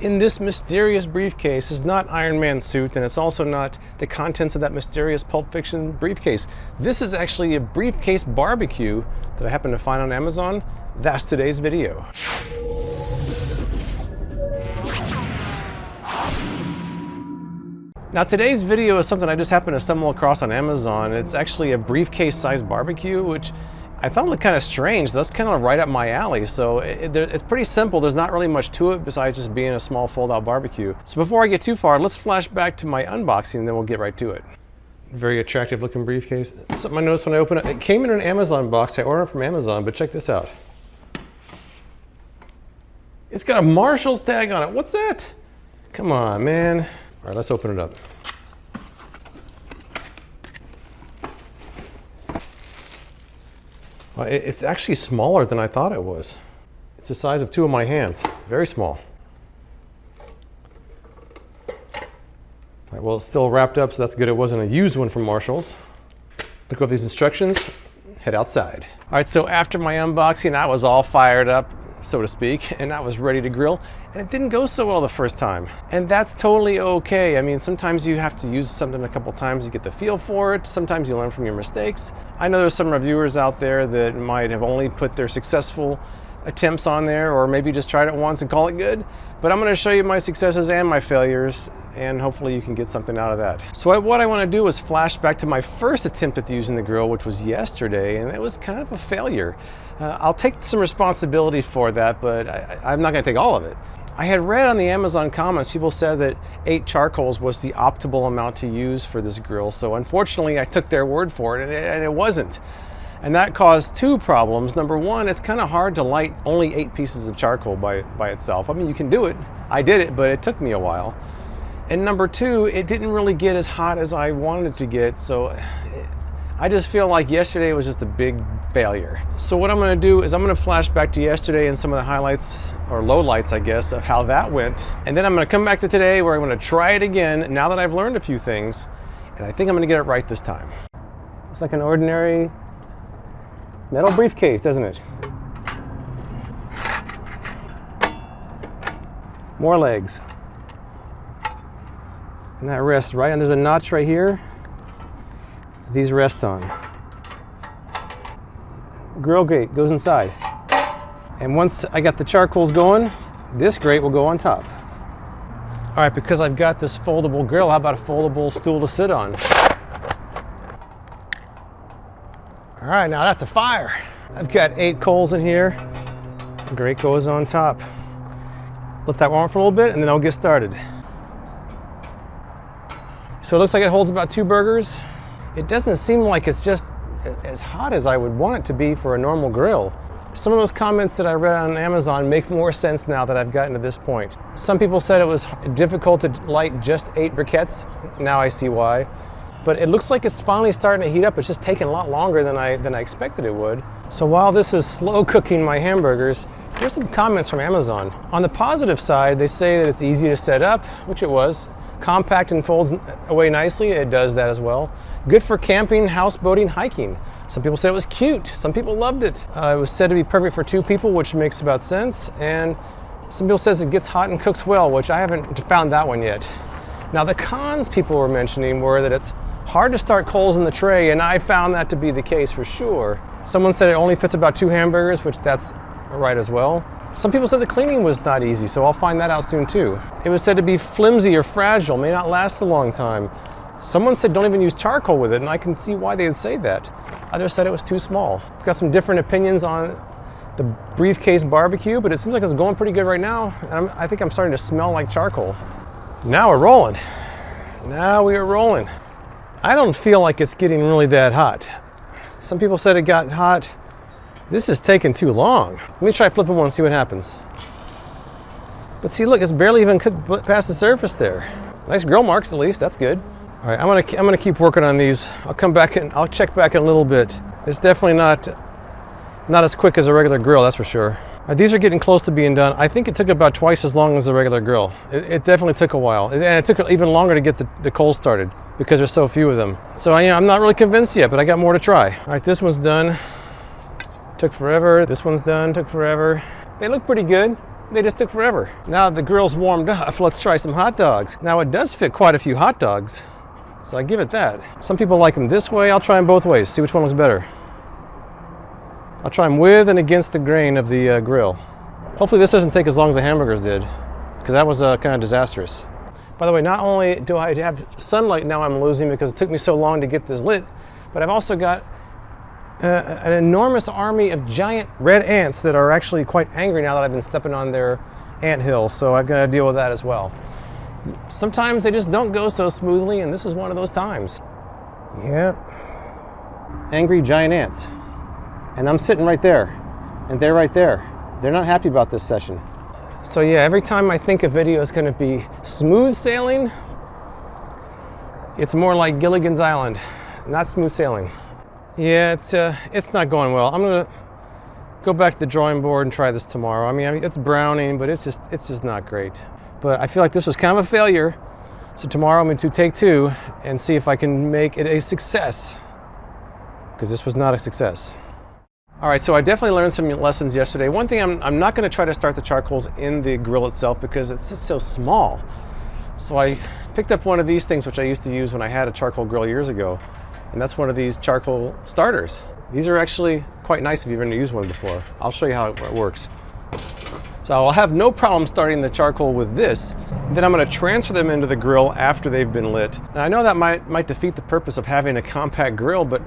in this mysterious briefcase is not Iron Man's suit, and it's also not the contents of that mysterious Pulp Fiction briefcase. This is actually a briefcase barbecue that I happened to find on Amazon. That's today's video. Now today's video is something I just happened to stumble across on Amazon. It's actually a briefcase-sized barbecue, which I thought looked kind of strange. That's kind of right up my alley. So it's pretty simple. There's not really much to it besides just being a small fold-out barbecue. So before I get too far, let's flash back to my unboxing and then we'll get right to it. Very attractive looking briefcase. Something I noticed when I opened it, it came in an Amazon box. I ordered it from Amazon, but check this out. It's got a Marshall's tag on it. What's that? Come on, man. All right, let's open it up. Well, it's actually smaller than I thought it was. It's the size of two of my hands. Very small. All right, well, it's still wrapped up, so that's good. It wasn't a used one from Marshall's. Look up these instructions. Head outside. All right, so after my unboxing, I was all fired up, so to speak, and I was ready to grill, and it didn't go so well the first time. And that's totally okay. I mean, sometimes you have to use something a couple times to get the feel for it. Sometimes you learn from your mistakes. I know there's some reviewers out there that might have only put their successful attempts on there, or maybe just tried it once and call it good. But I'm gonna show you my successes and my failures, and hopefully you can get something out of that. So what I wanna do is flash back to my first attempt at using the grill, which was yesterday, and it was kind of a failure. I'll take some responsibility for that, but I'm not gonna take all of it. I had read on the Amazon comments, people said that 8 charcoals was the optimal amount to use for this grill, so unfortunately I took their word for it, and it wasn't. And that caused 2 problems. Number one, it's kind of hard to light only 8 pieces of charcoal by itself. I mean, you can do it. I did it, but it took me a while. And number 2, it didn't really get as hot as I wanted it to get, so I just feel like yesterday was just a big failure. So what I'm gonna do is I'm gonna flash back to yesterday and some of the highlights, or lowlights, I guess, of how that went. And then I'm gonna come back to today where I'm gonna try it again now that I've learned a few things, and I think I'm gonna get it right this time. It's like an ordinary metal briefcase, doesn't it? More legs. And that rests right, and there's a notch right here. These rest on. Grill grate goes inside. And once I got the charcoals going, this grate will go on top. All right, because I've got this foldable grill, how about a foldable stool to sit on? All right, now that's a fire. I've got 8 coals in here. The grate goes on top. Let that warm for a little bit and then I'll get started. So it looks like it holds about 2 burgers. It doesn't seem like it's just as hot as I would want it to be for a normal grill. Some of those comments that I read on Amazon make more sense now that I've gotten to this point. Some people said it was difficult to light just 8 briquettes. Now I see why. But it looks like it's finally starting to heat up. It's just taking a lot longer than I expected it would. So while this is slow cooking my hamburgers, here's some comments from Amazon. On the positive side, they say that it's easy to set up, which it was. Compact and folds away nicely, it does that as well. Good for camping, houseboating, hiking. Some people said it was cute. Some people loved it. It was said to be perfect for 2 people, which makes about sense. And some people says it gets hot and cooks well, which I haven't found that one yet. Now the cons people were mentioning were that it's hard to start coals in the tray, and I found that to be the case for sure. Someone said it only fits about 2 hamburgers, which that's right as well. Some people said the cleaning was not easy, so I'll find that out soon too. It was said to be flimsy or fragile, may not last a long time. Someone said don't even use charcoal with it, and I can see why they'd say that. Others said it was too small. I've got some different opinions on the briefcase barbecue, but it seems like it's going pretty good right now. And I think I'm starting to smell like charcoal. Now we're rolling. Now we are rolling. I don't feel like it's getting really that hot. Some people said it got hot. This is taking too long. Let me try flipping one and see what happens. But see, look, it's barely even cooked past the surface there. Nice grill marks at least, that's good. All right, I'm gonna keep working on these. I'll come back and I'll check back in a little bit. It's definitely not as quick as a regular grill, that's for sure. These are getting close to being done. I think it took about twice as long as a regular grill. It definitely took a while. And it took even longer to get the coals started because there's so few of them. So I'm not really convinced yet, but I got more to try. All right, this one's done. Took forever. This one's done, took forever. They look pretty good. They just took forever. Now the grill's warmed up, let's try some hot dogs. Now it does fit quite a few hot dogs, so I give it that. Some people like them this way, I'll try them both ways, see which one looks better. I'll try them with and against the grain of the grill. Hopefully this doesn't take as long as the hamburgers did, because that was kind of disastrous. By the way, not only do I have sunlight now I'm losing because it took me so long to get this lit, but I've also got an enormous army of giant red ants that are actually quite angry now that I've been stepping on their ant hill, so I've got to deal with that as well. Sometimes they just don't go so smoothly, and this is one of those times. Yeah. Angry giant ants. And I'm sitting right there, and they're right there. They're not happy about this session. So yeah, every time I think a video is going to be smooth sailing, it's more like Gilligan's Island, not smooth sailing. Yeah, it's not going well. I'm gonna go back to the drawing board and try this tomorrow. I mean, it's browning, but it's just not great. But I feel like this was kind of a failure. So tomorrow I'm going to take two and see if I can make it a success, because this was not a success. All right, so I definitely learned some lessons yesterday. One thing, I'm not going to try to start the charcoals in the grill itself because it's just so small. So I picked up one of these things, which I used to use when I had a charcoal grill years ago. And that's one of these charcoal starters. These are actually quite nice if you've never used one before. I'll show you how it works. So I'll have no problem starting the charcoal with this. Then I'm going to transfer them into the grill after they've been lit. Now I know that might defeat the purpose of having a compact grill, but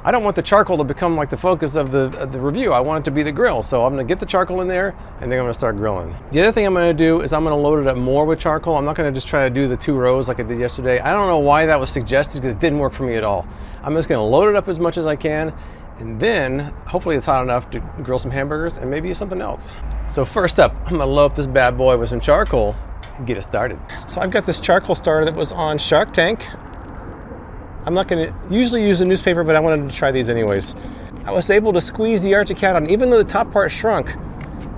I don't want the charcoal to become like the focus of the review. I want it to be the grill. So I'm going to get the charcoal in there and then I'm going to start grilling. The other thing I'm going to do is I'm going to load it up more with charcoal. I'm not going to just try to do the 2 rows like I did yesterday. I don't know why that was suggested because it didn't work for me at all. I'm just going to load it up as much as I can, and then hopefully it's hot enough to grill some hamburgers and maybe something else. So first up, I'm going to load up this bad boy with some charcoal and get it started. So I've got this charcoal starter that was on Shark Tank. I'm not going to usually use a newspaper, but I wanted to try these anyways. I was able to squeeze the Arctic hat on, even though the top part shrunk.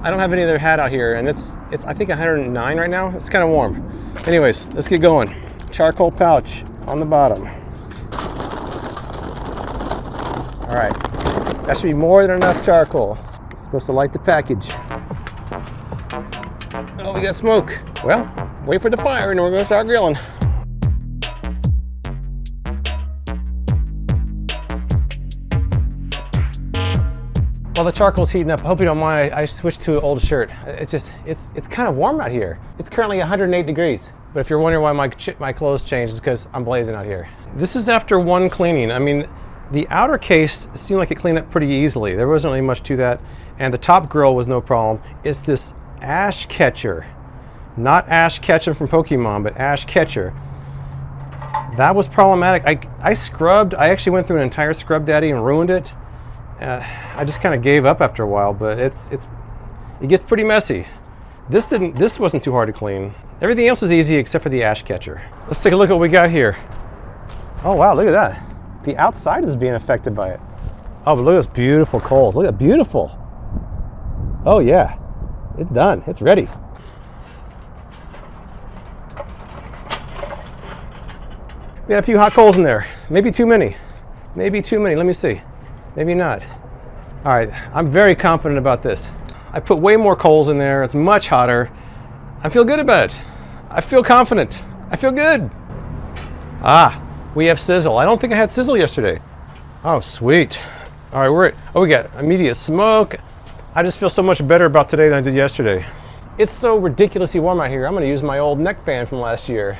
I don't have any other hat out here, and it's I think 109 right now. It's kind of warm. Anyways, let's get going. Charcoal pouch on the bottom. All right, that should be more than enough charcoal. It's supposed to light the package. Oh, we got smoke. Well, wait for the fire and we're gonna start grilling. While the charcoal's heating up, I hope you don't mind, I switched to an old shirt. It's kind of warm out here. It's currently 108 degrees. But if you're wondering why my clothes changed, it's because I'm blazing out here. This is after one cleaning. I mean, the outer case seemed like it cleaned up pretty easily. There wasn't really much to that. And the top grill was no problem. It's this Ash Catcher. Not Ash Ketchum from Pokemon, but Ash Catcher. That was problematic. I scrubbed, I actually went through an entire scrub daddy and ruined it. I just kind of gave up after a while, but it gets pretty messy. This wasn't too hard to clean. Everything else was easy except for the Ash Catcher. Let's take a look at what we got here. Oh wow, look at that. The outside is being affected by it. Oh, but look at those beautiful coals. Look at that, beautiful. Oh yeah, it's done, it's ready. We got a few hot coals in there. Maybe too many. Maybe too many, let me see. Maybe not. All right, I'm very confident about this. I put way more coals in there. It's much hotter. I feel good about it. I feel confident. I feel good. Ah, we have sizzle. I don't think I had sizzle yesterday. Oh, sweet. All right, we got immediate smoke. I just feel so much better about today than I did yesterday. It's so ridiculously warm out here. I'm gonna use my old neck fan from last year.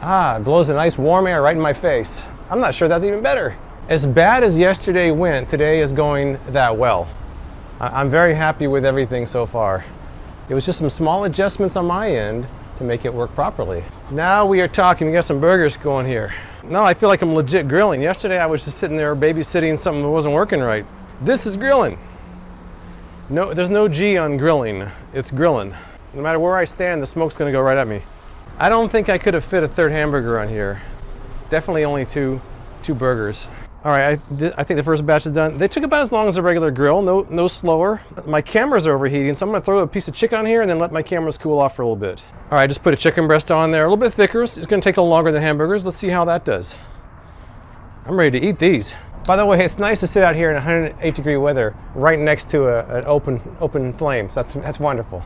Ah, it blows a nice warm air right in my face. I'm not sure that's even better. As bad as yesterday went, today is going that well. I'm very happy with everything so far. It was just some small adjustments on my end to make it work properly. Now we are talking. We got some burgers going here. Now I feel like I'm legit grilling. Yesterday I was just sitting there babysitting something that wasn't working right. This is grilling. No, there's no G on grilling. It's grilling. No matter where I stand, the smoke's gonna go right at me. I don't think I could have fit a third hamburger on here. Definitely only two burgers. All right, I think the first batch is done. They took about as long as a regular grill, no slower. My cameras are overheating, so I'm gonna throw a piece of chicken on here and then let my cameras cool off for a little bit. All right, just put a chicken breast on there, a little bit thicker. It's gonna take a little longer than hamburgers. Let's see how that does. I'm ready to eat these. By the way, it's nice to sit out here in 108-degree weather right next to an open flame. So that's wonderful.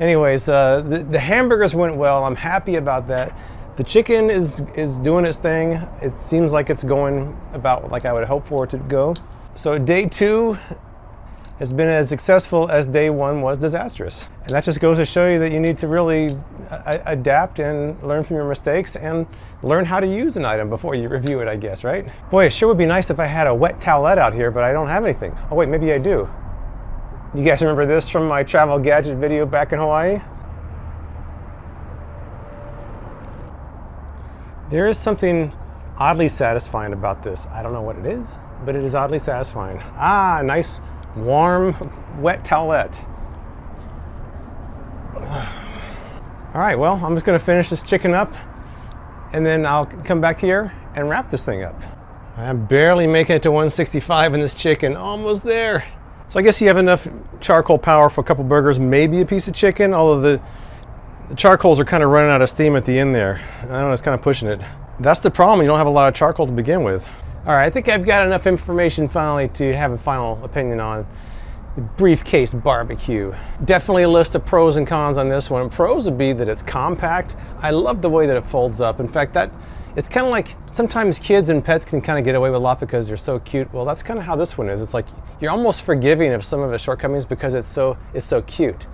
Anyways, the hamburgers went well. I'm happy about that. The chicken is doing its thing. It seems like it's going about like I would hope for it to go. So day 2 has been as successful as day 1 was disastrous. And that just goes to show you that you need to really adapt and learn from your mistakes and learn how to use an item before you review it, I guess, right? Boy, it sure would be nice if I had a wet towelette out here, but I don't have anything. Oh wait, maybe I do. You guys remember this from my travel gadget video back in Hawaii? There is something oddly satisfying about this. I don't know what it is, but it is oddly satisfying. Ah, nice warm, wet towelette. All right, well, I'm just gonna finish this chicken up and then I'll come back here and wrap this thing up. I'm barely making it to 165 in this chicken, almost there. So I guess you have enough charcoal power for a couple burgers, maybe a piece of chicken, although the charcoals are kind of running out of steam at the end there. I don't know, it's kind of pushing it. That's the problem, you don't have a lot of charcoal to begin with. All right, I think I've got enough information finally to have a final opinion on the Briefcase barbecue. Definitely a list of pros and cons on this one. Pros would be that it's compact. I love the way that it folds up. In fact, it's kind of like sometimes kids and pets can kind of get away with a lot because they're so cute. Well, that's kind of how this one is. It's like you're almost forgiving of some of its shortcomings because it's so cute.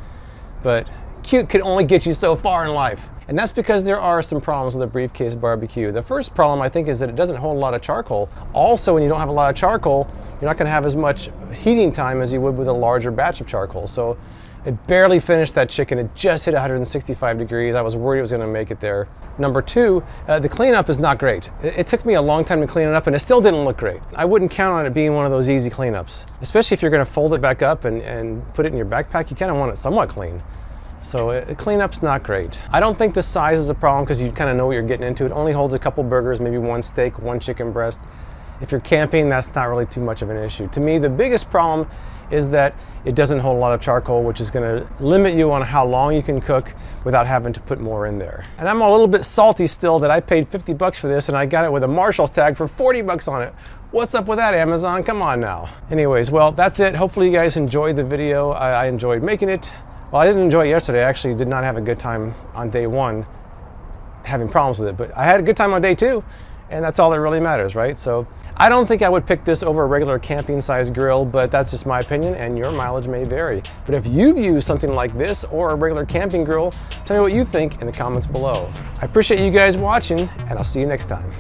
But cute can only get you so far in life. And that's because there are some problems with the Briefcase barbecue. The first problem, I think, is that it doesn't hold a lot of charcoal. Also, when you don't have a lot of charcoal, you're not gonna have as much heating time as you would with a larger batch of charcoal. So it barely finished that chicken. It just hit 165 degrees. I was worried it was gonna make it there. Number 2, the cleanup is not great. It took me a long time to clean it up and it still didn't look great. I wouldn't count on it being one of those easy cleanups, especially if you're gonna fold it back up and put it in your backpack. You kind of want it somewhat clean. So cleanup's not great. I don't think the size is a problem because you kind of know what you're getting into. It only holds a couple burgers, maybe 1 steak, 1 chicken breast. If you're camping, that's not really too much of an issue. To me, the biggest problem is that it doesn't hold a lot of charcoal, which is gonna limit you on how long you can cook without having to put more in there. And I'm a little bit salty still that I paid 50 bucks for this and I got it with a Marshall's tag for 40 bucks on it. What's up with that, Amazon? Come on now. Anyways, well, that's it. Hopefully you guys enjoyed the video. I enjoyed making it. Well, I didn't enjoy it yesterday. I actually did not have a good time on day 1 having problems with it, but I had a good time on day 2, and that's all that really matters, right? So I don't think I would pick this over a regular camping size grill, but that's just my opinion and your mileage may vary. But if you've used something like this or a regular camping grill, tell me what you think in the comments below. I appreciate you guys watching, and I'll see you next time.